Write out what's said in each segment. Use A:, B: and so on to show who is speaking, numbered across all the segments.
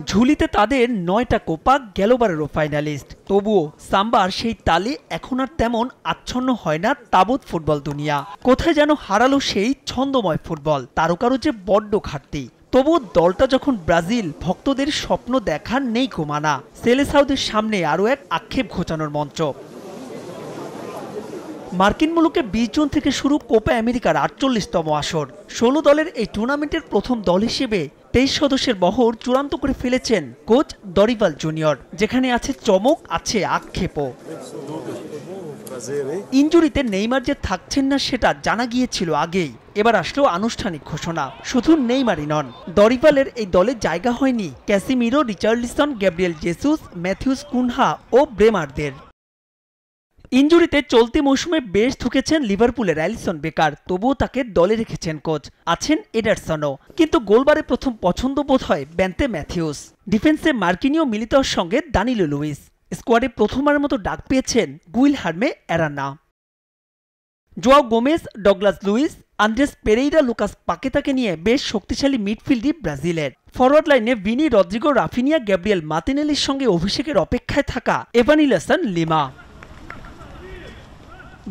A: ঝুলিতে তাদের ৯টা কোপা, গেলবারেরও ফাইনালিস্ট। তবুও সাম্বার সেই তালে এখন আর তেমন আচ্ছন্ন হয় না তাবৎ ফুটবল দুনিয়া। কোথায় যেন হারালো সেই ছন্দময় ফুটবল, তারকারও যে বড্ড ঘাটতি। তবুও দলটা যখন ব্রাজিল, ভক্তদের স্বপ্ন দেখার নেই কমানা। সেলেসাওদের সামনে আরও এক আক্ষেপ ঘোচানোর মঞ্চ। মার্কিন মুলুকে ২০ জন থেকে শুরু কোপা আমেরিকার ৪৮তম আসর। ১৬ দলের এই টুর্নামেন্টের প্রথম দল হিসেবে ২৩ সদস্যের বহর চূড়ান্ত করে ফেলেছেন কোচ দরিভাল জুনিয়র। যেখানে আছে চমক, আছে আক্ষেপও। ইনজুরিতে নেইমার যে থাকছেন না সেটা জানা গিয়েছিল আগেই। এবার আসলো আনুষ্ঠানিক ঘোষণা। শুধু নেইমারই নন, দরিভালের এই দলে জায়গা হয়নি Casemiro, Richarlison, Gabriel Jesus, Matheus Cunha ও ব্রেমারদের। ইনজুরিতে চলতি মৌসুমে বেশ ঠুকেছেন লিভারপুলের অ্যালিসন বেকার, তবুও তাকে দলে রেখেছেন কোচ। আছেন এডারসনও, কিন্তু গোলবারে প্রথম পছন্দ বোধ হয় বেন্তে ম্যাথিউস। ডিফেন্সে মার্কিনিও মিলিতর সঙ্গে দানিলো লুইস। স্কোয়াডে প্রথমবারের মতো ডাক পেয়েছেন Guilherme Arana. Joao Gomes, Douglas Luiz, Andreas Pereira, Lucas পাকেতাকে নিয়ে বেশ শক্তিশালী মিডফিল্ডই ব্রাজিলের। ফরওয়ার্ড লাইনে ভিনি, রদ্রিগো, রাফিনিয়া, গ্যাব্রিয়েল মার্টিনেলির সঙ্গে অভিষেকের অপেক্ষায় থাকা এভানিলাসন লিমা।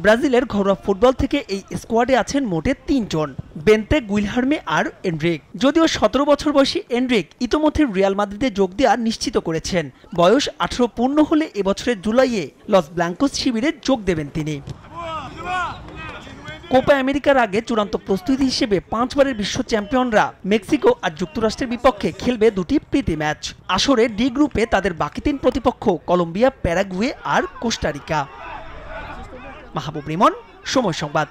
A: ব্রাজিলের ঘরোয়া ফুটবল থেকে এই স্কোয়াডে আছেন মোটে ৩ জন, বেন্তে, গুইলহার্মে আর এনরিক। যদিও ১৭ বছর বয়সী এনরিক ইতোমধ্যে রিয়াল মাদ্রিদে যোগ দেওয়া নিশ্চিত করেছেন। বয়স ১৮ পূর্ণ হলে এবছরের জুলাইয়ে লস ব্ল্যাঙ্কোস শিবিরে যোগ দেবেন তিনি। কোপা আমেরিকার আগে চূড়ান্ত প্রস্তুতি হিসেবে ৫ বারের বিশ্ব চ্যাম্পিয়নরা মেক্সিকো আর যুক্তরাষ্ট্রের বিপক্ষে খেলবে ২টি প্রীতি ম্যাচ। আসরে ডি গ্রুপে তাদের বাকি ৩ প্রতিপক্ষ কলম্বিয়া, প্যারাগুয়ে আর কোস্টারিকা। মাহবুব রিমন, সময় সংবাদ।